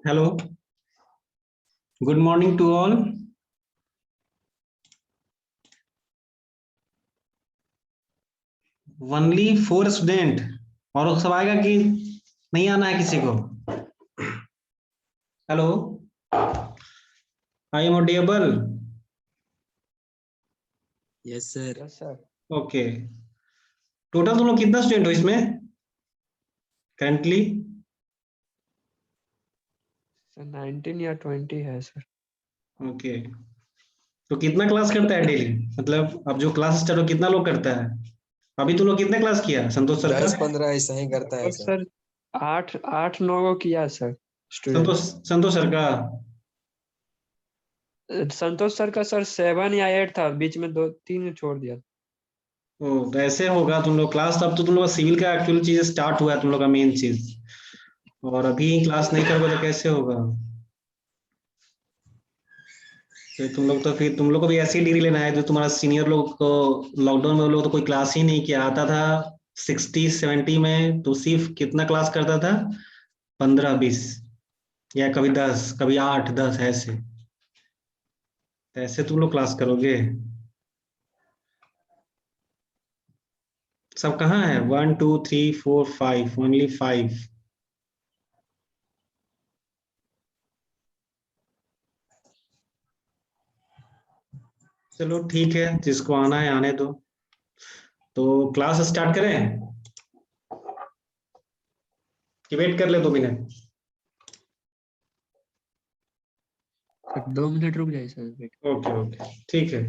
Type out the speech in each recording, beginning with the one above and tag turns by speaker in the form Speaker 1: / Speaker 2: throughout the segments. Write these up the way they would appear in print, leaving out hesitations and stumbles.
Speaker 1: Hello, good morning to all. Only 4 student और सब आएगा कि नहीं आना है किसी को? Hello, I am audible?
Speaker 2: Yes sir.
Speaker 1: Okay, total तुम लोग कितना स्टूडेंट हो इसमें करेंटली?
Speaker 3: 19 या 20 है सर।
Speaker 1: ओके, तो कितना क्लास करता है डेली? मतलब अब जो क्लास स्टार्ट हो कितना लोग करता है? अभी तुम लोग कितने क्लास किया संतोष सर का?
Speaker 2: 10-15 ऐसा ही करता है सर।
Speaker 3: सर 8-9 को किया सर स्टूडेंट।
Speaker 1: संतोष सर का
Speaker 3: संतोष सर का सर 7 या 8 था, बीच में 2-3 छोड़ दिया।
Speaker 1: ओ, तो ऐसे होगा तुम लोग क्लास। अब तो तुम लोग सिविल का एक्चुअल चीज स्टार्ट हुआ है, तुम लोग का मेन चीज, और अभी क्लास नहीं करोगे तो कैसे होगा? तो तुम लोग तो फिर तुम लोग को भी ऐसी डिग्री लेना है जो तुम्हारा सीनियर लोग को लॉकडाउन में वो लोग तो कोई क्लास ही नहीं किया। आता था 60-70 में तो सिर्फ कितना क्लास करता था? 15-20 या कभी 10, कभी 8-10 ऐसे। तो ऐसे तुम लोग क्लास करोगे? सब कहाँ है? 1 2 3 4 5, ओनली 5। चलो ठीक है, जिसको आना है आने दो। तो क्लास स्टार्ट करें कि वेट कर ले 2 मिनट?
Speaker 3: 2 मिनट रुक जाइए सर।
Speaker 1: ओके ओके, ठीक है।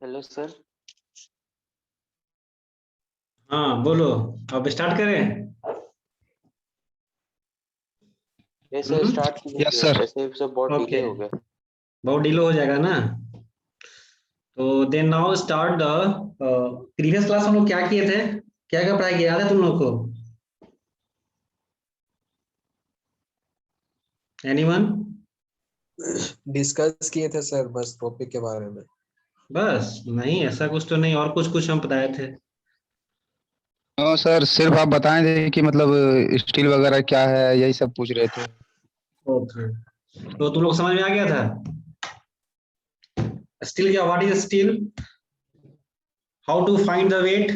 Speaker 4: Hello sir.
Speaker 1: हाँ बोलो, अब स्टार्ट करें।
Speaker 4: ये सर स्टार्ट
Speaker 5: यस सर।
Speaker 4: ऐसे सब बहुत
Speaker 1: ओके,
Speaker 4: डिले हो गया।
Speaker 1: बहुत डिले हो जाएगा ना। तो then now start the previous class हम लोग क्या किए थे, क्या क्या पढ़ाई किया, याद है तुम लोग को? एनीवन?
Speaker 2: डिस्कस किए थे सर बस टॉपिक के बारे में।
Speaker 1: बस नहीं, ऐसा कुछ तो नहीं, और कुछ कुछ हम बताए थे।
Speaker 5: हाँ सर, सिर्फ आप बताएं थे कि मतलब स्टील वगैरह क्या है, यही सब पूछ रहे थे।
Speaker 1: ओके, तो तुम लोग समझ में आ गया था स्टील क्या, what is steel, how to find the weight?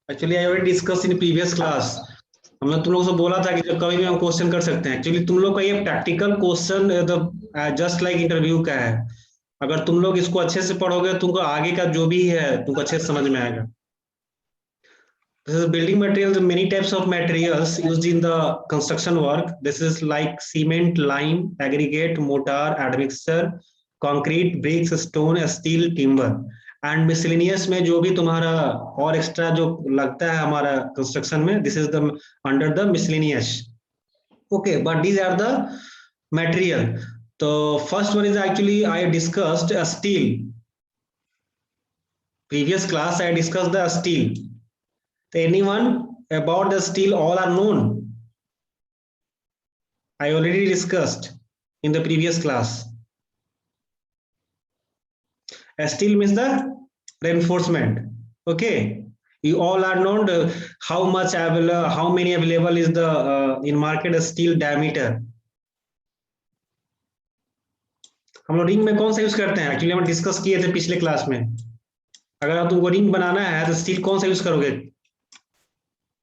Speaker 1: Actually I already discuss in previous class. हमने तुम लोगों से बोला था कि जब कभी भी हम क्वेश्चन कर सकते हैं। एक्चुअली तुम लोग का ये practical question just like interview का है। अगर तुम लोग इसको अच्छे से पढ़ोगे, तुमको आगे का जो भी है तुमको अच्छे से समझ में आएगा। This is building materials, many types of materials used in the construction work. This is like cement, lime, aggregate, mortar, admixture, concrete, bricks, stone, steel, timber. And miscellaneous में जो भी तुम्हारा और एक्स्ट्रा जो लगता है हमारा कंस्ट्रक्शन में, this is the under the miscellaneous. Okay, but these are the material. So first one is actually I discussed a steel. Previous class I discussed the steel. Anyone about the steel, all are known? I already discussed in the previous class. Steel means the reinforcement. Okay, you all are known how much available, how many available is the in market steel diameter. हम लोग ring में कौन सा use करते हैं? Actually हम discuss किए थे पिछले क्लास में। अगर आप तुमको रिंग बनाना है तो स्टील कौन सा यूज करोगे,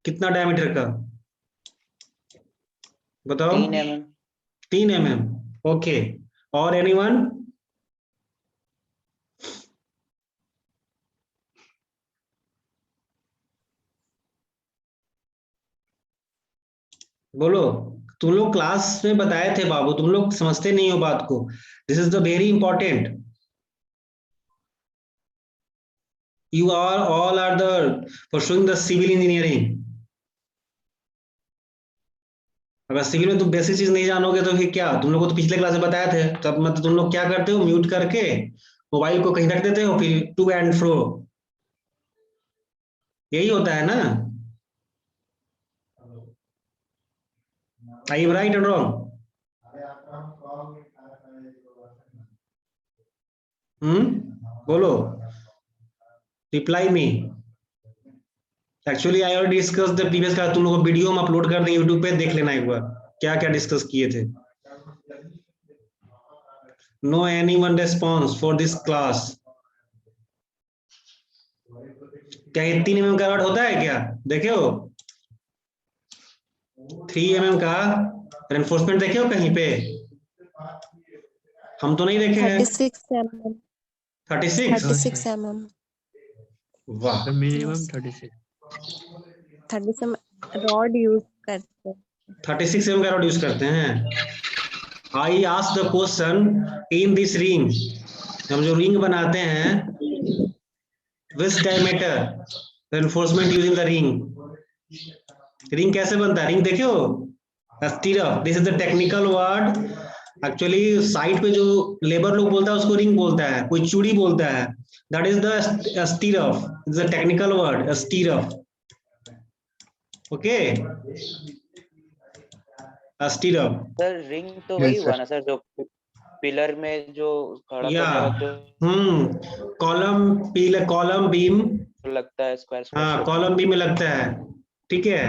Speaker 1: कितना डायमीटर का बताओ?
Speaker 4: 3 mm।
Speaker 1: 3 mm। ओके, और एनीवन? बोलो, तुम लोग क्लास में बताए थे बाबू, तुम लोग समझते नहीं हो बात को। This is the very important. You are all are the pursuing the civil engineering. अगर सिविल में तुम बेसिक चीज नहीं जानोगे तो फिर क्या? तुम लोग को तो पिछले क्लास में बताए थे। तब मतलब तुम लोग क्या करते हो, म्यूट करके मोबाइल को कहीं रख देते हो, फिर टू एंड फ्रो, यही होता है ना? आई एम राइट और रॉन्ग? बोलो, reply me. Actually I already discuss the previous class. तुम लोग को वीडियो हम अपलोड कर देंगे यूट्यूब पे, देख लेना एक बार क्या क्या डिस्कस किए थे। No anyone response for this class? क्या ये 3 mm का रॉड होता है क्या? देखे हो 3 mm का रेनफोर्समेंट देखे हो कहीं पे? हम तो नहीं देखे हैं।
Speaker 6: 36 mm
Speaker 1: 36?
Speaker 6: 36 mm
Speaker 1: वाह,
Speaker 3: मिनिमम 36।
Speaker 6: 36 mm रॉड यूज करते हैं।
Speaker 1: 36 mm का रॉड यूज करते हैं। I ask the question in this ring, हम जो रिंग बनाते हैं, which diameter reinforcement using the ring? Ring कैसे बनता है? रिंग देखे हो? Stirrup, this is the technical word. Actually side पे जो लेबर लोग बोलता है उसको रिंग बोलता है, कोई चूड़ी बोलता है। That is the स्टीरअप, is the technical word स्टीरअप। Okay, स्टीरअप।
Speaker 4: Sir ring तो
Speaker 5: Yes,
Speaker 4: वही
Speaker 5: sir.
Speaker 4: हुआ ना सर, जो पिलर में जो खड़ा
Speaker 1: या
Speaker 4: करने का जो
Speaker 1: कॉलम, पीले कॉलम बीम,
Speaker 4: लगता है स्क्वायर
Speaker 1: हाँ
Speaker 4: शेप में।
Speaker 1: कॉलम बीम में लगता है। ठीक है,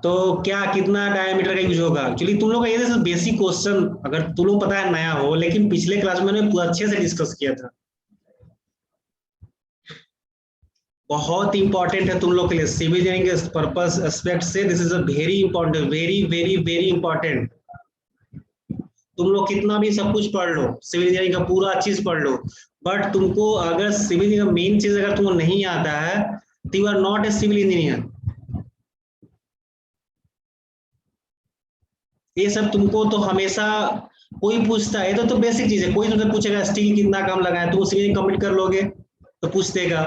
Speaker 1: तो क्या कितना डायमीटर का यूज होगा? एक्चुअली तुम लोग का ये बेसिक क्वेश्चन, अगर तुम लोग पता है नया हो, लेकिन पिछले क्लास में मैंने पूरा अच्छे से डिस्कस किया था। बहुत इंपॉर्टेंट है तुम लोग के लिए सिविल इंजीनियरिंग के पर्पस एस्पेक्ट से। This is a very important, very very very important. तुम लोग कितना भी सब कुछ पढ़ लो, सिविल इंजीनियरिंग का पूरा चीज पढ़ लो, बट तुमको अगर सिविल इंजीनियरिंग मेन चीज अगर तुमको नहीं आता है तो you are not a civil engineer. ये सब तुमको तो हमेशा कोई पूछता है, ये तो बेसिक चीज है, कोई तुमसे पूछेगा स्टील कितना कम लगा है, तो उसी में कमिट कर लोगे तो पूछ देगा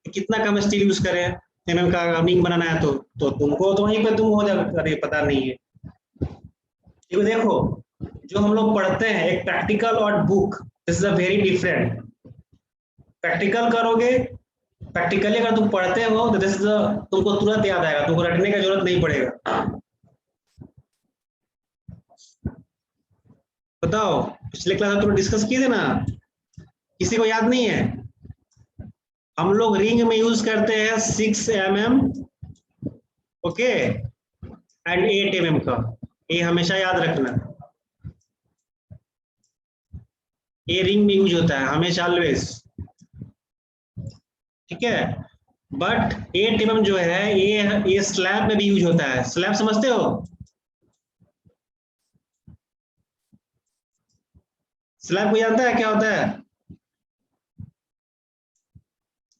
Speaker 1: कितना कम स्टील यूज करें, एमएम का रिंग बनाना है तो तुमको तो वहीं पे तुम हो जाएगा, अरे पता नहीं है। ये देखो जो हम लोग पढ़ते हैं एक प्रैक्टिकल और book, this is a very different. Practical करोगे, प्रैक्टिकली अगर तुम पढ़ते हो तो दिस इज तुमको तुरंत याद आएगा, तुमको रटने का जरूरत नहीं पड़ेगा। बताओ पिछले क्लास में तुम डिस्कस किए थे ना, किसी को याद नहीं है? हम लोग रिंग में यूज करते हैं 6 mm ओके एंड 8 mm का, ये हमेशा याद रखना। ये रिंग में यूज होता है हमेशा, ऑलवेज, ठीक है। बट 8 mm जो है ये स्लैब में भी यूज होता है। स्लैब समझते हो? स्लैब को जानता है क्या होता है?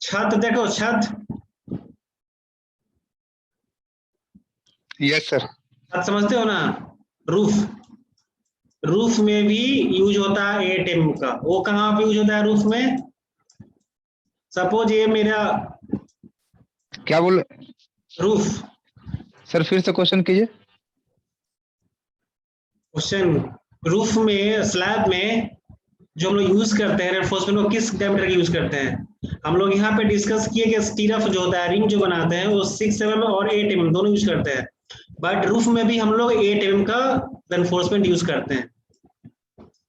Speaker 1: छत, देखो छत,
Speaker 5: यस सर।
Speaker 1: छत समझते हो ना? रूफ, रूफ में भी यूज होता है 8 mm का। वो कहाँ पे यूज होता है रूफ में? सपोज ये मेरा
Speaker 5: क्या बोल
Speaker 1: रूफ,
Speaker 5: सर, फिर से क्वेश्चन कीजिए।
Speaker 1: क्वेश्चन, रूफ में स्लैब में जो हम लोग यूज करते हैं रेनफोर्समेंट को किस डायमीटर की यूज करते हैं? हम लोग यहाँ पे डिस्कस किए कि स्टीरफ जो होता है, रिंग जो बनाते हैं वो 6 mm और 8 mm दोनों यूज करते हैं। बट रूफ में भी हम लोग 8 mm का रेनफोर्समेंट यूज करते हैं।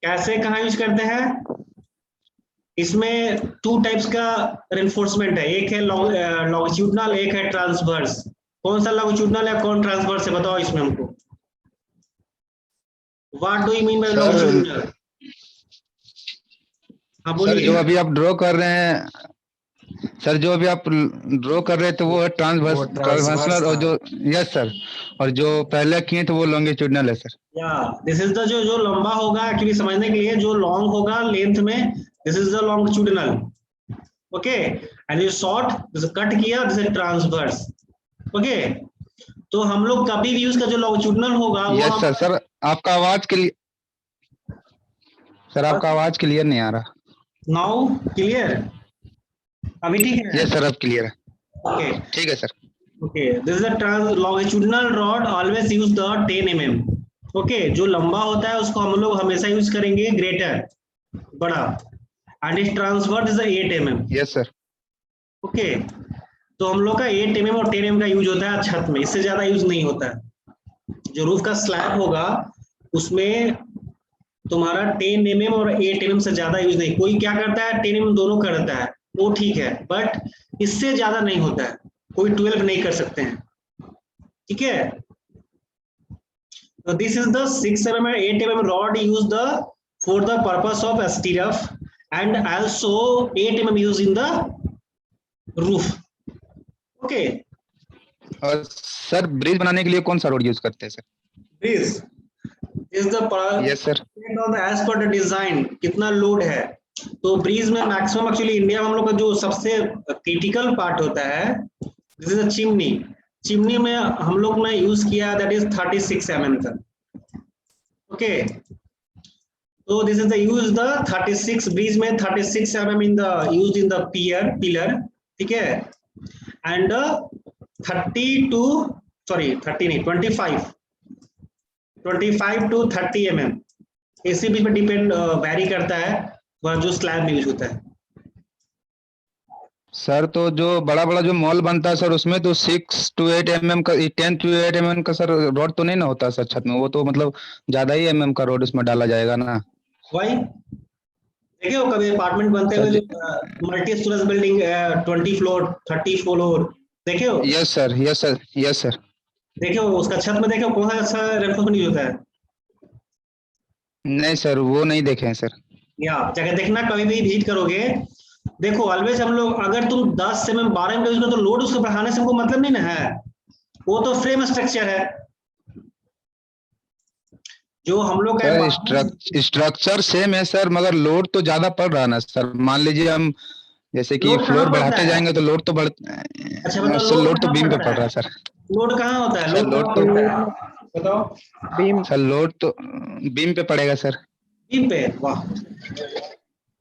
Speaker 1: कैसे, कहाँ यूज करते हैं? इसमें 2 टाइप्स का रेनफोर्समेंट है, एक है लॉन्गिट्यूडनल, एक है ट्रांसवर्स। कौन सा लॉन्गिट्यूडनल है, कौन ट्रांसवर्स है, बताओ इसमें हमको। What do you mean by longitudinal? हाँ
Speaker 5: सर
Speaker 1: बोलिए।
Speaker 5: जो अभी आप ड्रॉ कर रहे हैं, सर जो अभी आप ड्रॉ कर रहे थे वो है ट्रांसवर्सल, और जो, यस सर, और जो पहले किए थे वो लॉन्गिट्यूडनल है सर।
Speaker 1: या दिस इज द जो लंबा होगा, एक्चुअली समझने के लिए जो लॉन्ग होगा लेंथ में, this is the longitudinal, okay. And ये शॉर्ट, दिस कट किया, दिस इज ट्रांसवर्स, ओके। तो हम लोग कभी भी उसका जो लॉन्गिट्यूडनल होगा वो
Speaker 5: यस सर। सर आपका आवाज सर आपका आवाज क्लियर नहीं आ रहा।
Speaker 1: Now clear? अभी ठीक है?
Speaker 5: यस सर, अब क्लियर है।
Speaker 1: ओके
Speaker 5: ठीक है sir.
Speaker 1: Okay, this is a longitudinal rod, always use the 10 mm, okay. जो लंबा होता है उसको हम लोग हमेशा यूज करेंगे ग्रेटर, बड़ा, एंड इस transverse is 8 mm,
Speaker 5: yes sir.
Speaker 1: Okay. तो हम लोग का 8 mm और 10 mm का यूज होता है छत में, इससे ज्यादा यूज नहीं होता है। जो रूफ का स्लैब होगा उसमें तुम्हारा 10 mm और 8 mm से ज्यादा यूज नहीं। कोई क्या करता है 10 mm दोनों करता है, वो ठीक है, बट इससे ज्यादा नहीं होता है। कोई 12 नहीं कर सकते हैं, ठीक है। So this is the 6 mm and 8 mm rod used for the purpose of STRF, and also 8 mm used in the roof, okay.
Speaker 5: और सर ब्रिज बनाने के लिए कौन सा रोड यूज करते हैं sir?
Speaker 1: This is the
Speaker 5: yes sir.
Speaker 1: as per the design कितना load है। तो ब्रिज में मैक्सिमम एक्चुअली इंडिया में हम लोग का जो सबसे क्रिटिकल पार्ट होता है, this is a chimney. Chimney में हम लोग ने यूज किया दैट इज 36 mm का, ओके। तो this is the use the 36 bridge में 36 mm in the use in the pillar, ठीक है। एंड 30 to 30 नहीं 25 to 30 mm, इसी बीच में डिपेंड वैरी करता है वह जो स्लैब में यूज होता है।
Speaker 5: सर तो जो बड़ा बड़ा जो मॉल बनता है सर, उसमें तो 6 to 8 mm का, 10 to 8 mm का सर रोड तो नहीं ना होता सर छत में? वो तो मतलब ज्यादा ही mm का रोड उसमें डाला जाएगा ना?
Speaker 1: वही देखिए, वो कभी अपार्टमेंट बनते हुए जो multi storage building 20 floor 30 floor देखे हो?
Speaker 5: Yes sir, yes sir, yes sir.
Speaker 1: देखे हो उसका छत में, देखे हो कौन सा अच्छा रेनफोर्समेंट यूज होता है?
Speaker 5: नहीं सर, वो नहीं देखे हैं सर।
Speaker 1: या जगह देखना, कभी भी विजिट करोगे, देखो ऑलवेज हम लोग, अगर तुम 10 mm 12 mm यूज करो तो लोड उसको बढ़ाने से हमको मतलब नहीं ना है, वो तो फ्रेम स्ट्रक्चर है जो हम लोग का।
Speaker 5: स्ट्रक्चर सेम है सर, मगर लोड तो ज्यादा पड़ रहा है ना सर। मान लीजिए हम जैसे कि
Speaker 1: लोड कहाँ
Speaker 5: फ्लोर
Speaker 1: पड़ता
Speaker 5: बढ़ाते
Speaker 1: है?
Speaker 5: जाएंगे तो लोड तो बढ़,
Speaker 1: अच्छा बताओ,
Speaker 5: सर लोड तो
Speaker 1: कहाँ
Speaker 5: बीम पे
Speaker 1: पड़ता
Speaker 5: पड़ रहा
Speaker 1: है?
Speaker 5: है सर।
Speaker 1: लोड कहाँ होता है?
Speaker 5: सर
Speaker 1: लोड
Speaker 5: लोड
Speaker 1: कहाँ
Speaker 5: तो
Speaker 1: पड़ता है? बताओ।
Speaker 3: बीम
Speaker 5: सर लोड तो बीम पे पड़ेगा सर।
Speaker 1: बीम पे, वाह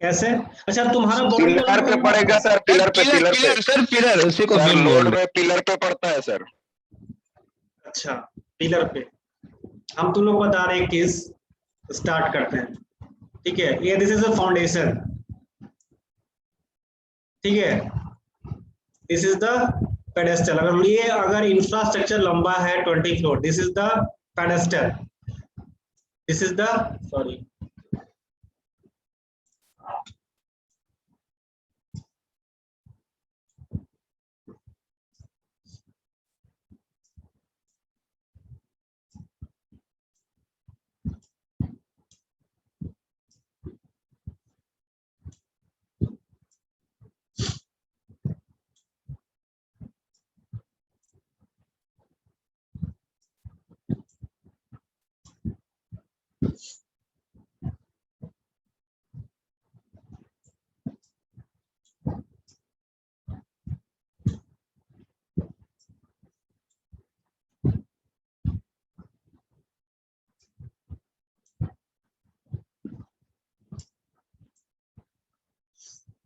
Speaker 1: कैसे? अच्छा तुम्हारा बॉडी
Speaker 7: पिलर पे पड़ेगा सर, पिलर पे, पिलर पे
Speaker 5: सर पिलर उसी को
Speaker 7: सर,
Speaker 5: बीम
Speaker 7: लोड
Speaker 5: बोल रहे
Speaker 7: में पिलर पे पड़ता है सर।
Speaker 1: अच्छा पिलर पे। हम तुम लोग बता रहे हैं केस, स्टार्ट करते हैं। ठीक है, ये दिस इज अ फाउंडेशन। ठीक है, दिस इज द पेडेस्टल। अगर ये अगर इंफ्रास्ट्रक्चर लंबा है 20 floor, this is the pedestal, this is the sorry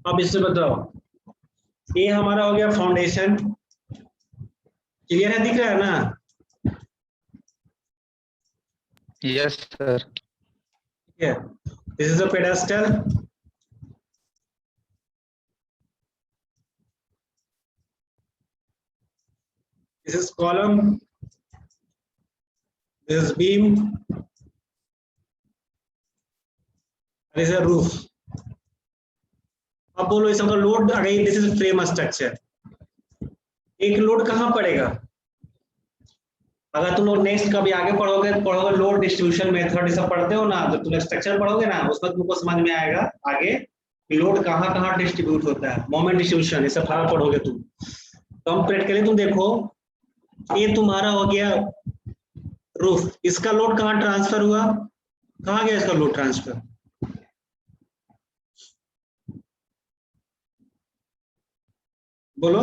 Speaker 1: अब इससे बताओ, ये हमारा हो गया फाउंडेशन। क्लियर है, दिख रहा है ना?
Speaker 5: Yes sir.
Speaker 1: ठीक है, this is a pedestal. This is column, this is beam, this is a roof. अब बोलो इसका लोड आ गई, दिस इज फ्रेम स्ट्रक्चर। एक लोड कहां पड़ेगा? अगर तुम लोग नेक्स्ट कभी आगे पढ़ोगे लोड डिस्ट्रीब्यूशन मेथड ये सब पढ़ते हो ना, जब तुम स्ट्रक्चर पढ़ोगे ना उसमें तुमको समझ में आएगा आगे लोड कहाँ कहाँ डिस्ट्रीब्यूट होता है, मोमेंट डिस्ट्रीब्यूशन, ये सब सारा पढ़ोगे तुम। तो हम प्रैक्टिकली तुम देखो, ये तुम्हारा हो गया रूफ, इसका लोड कहाँ ट्रांसफर हुआ, कहाँ गया इसका लोड ट्रांसफर? बोलो।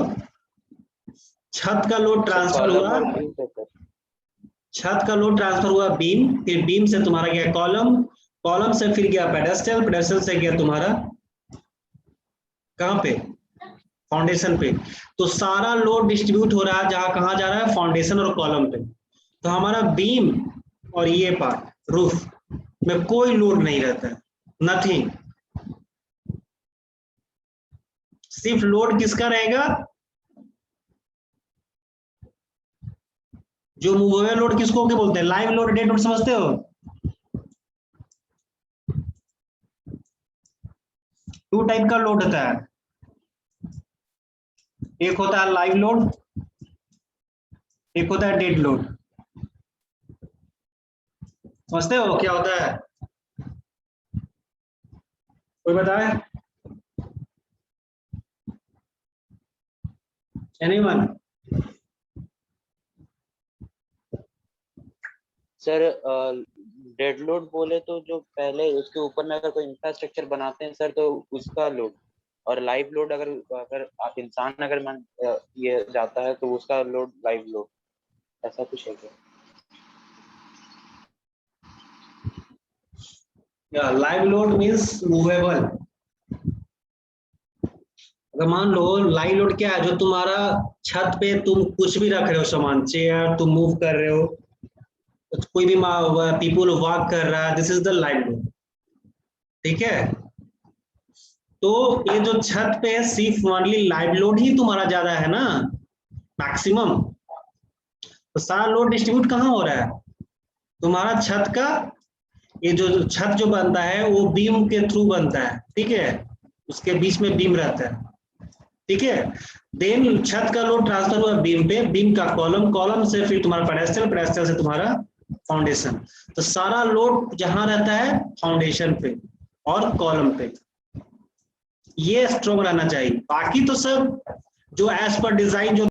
Speaker 1: छत का लोड ट्रांसफर
Speaker 4: कॉलम
Speaker 1: हुआ,
Speaker 4: और बीम पे सर।
Speaker 1: छत का लोड ट्रांसफर हुआ बीम, फिर बीम से तुम्हारा गया कॉलम, कॉलम से फिर गया पेडेस्टल, पेडेस्टल से गया तुम्हारा कहां पे? फाउंडेशन पे। तो सारा लोड डिस्ट्रीब्यूट हो रहा है जहां कहां जा रहा है? फाउंडेशन और कॉलम पे। तो हमारा बीम और ये पार्ट रूफ में कोई लोड नहीं रहता है, नथिंग। सिर्फ लोड किसका रहेगा? जो मूवेबल लोड किसको क्या बोलते हैं? लाइव लोड, डेड लोड समझते हो? टू टाइप का लोड होता है, एक होता है लाइव लोड, एक होता है डेड लोड। समझते हो क्या होता है? कोई बताए? एनीवन?
Speaker 4: सर डेड लोड बोले तो जो पहले उसके ऊपर में अगर कोई इंफ्रास्ट्रक्चर बनाते हैं सर तो उसका लोड, और लाइव लोड अगर अगर आप इंसान अगर ये जाता है तो उसका लोड लाइव लोड, ऐसा कुछ है क्या?
Speaker 1: Live load means movable. अगर मान लो लाइव लोड क्या है, जो तुम्हारा छत पे तुम कुछ भी रख रहे हो सामान, चेयर तुम मूव कर रहे हो, कोई भी पीपल वॉक कर रहा है, this is the live load. ठीक है, तो ये जो छत पे सिर्फ ओनली लाइव लोड ही तुम्हारा ज्यादा है ना, मैक्सिमम। तो सारा लोड डिस्ट्रीब्यूट कहाँ हो रहा है? तुम्हारा छत का, ये जो छत जो बनता है वो बीम के थ्रू बनता है। ठीक है, उसके बीच में बीम रहता है। ठीक है, देन छत का लोड ट्रांसफर हुआ बीम पे, बीम का कॉलम, कॉलम से फिर तुम्हारा पेडेस्टल, पेडेस्टल से तुम्हारा फाउंडेशन। तो सारा लोड जहां रहता है फाउंडेशन पे और कॉलम पे, ये स्ट्रॉन्ग रहना चाहिए। बाकी तो सब जो एज पर डिजाइन जो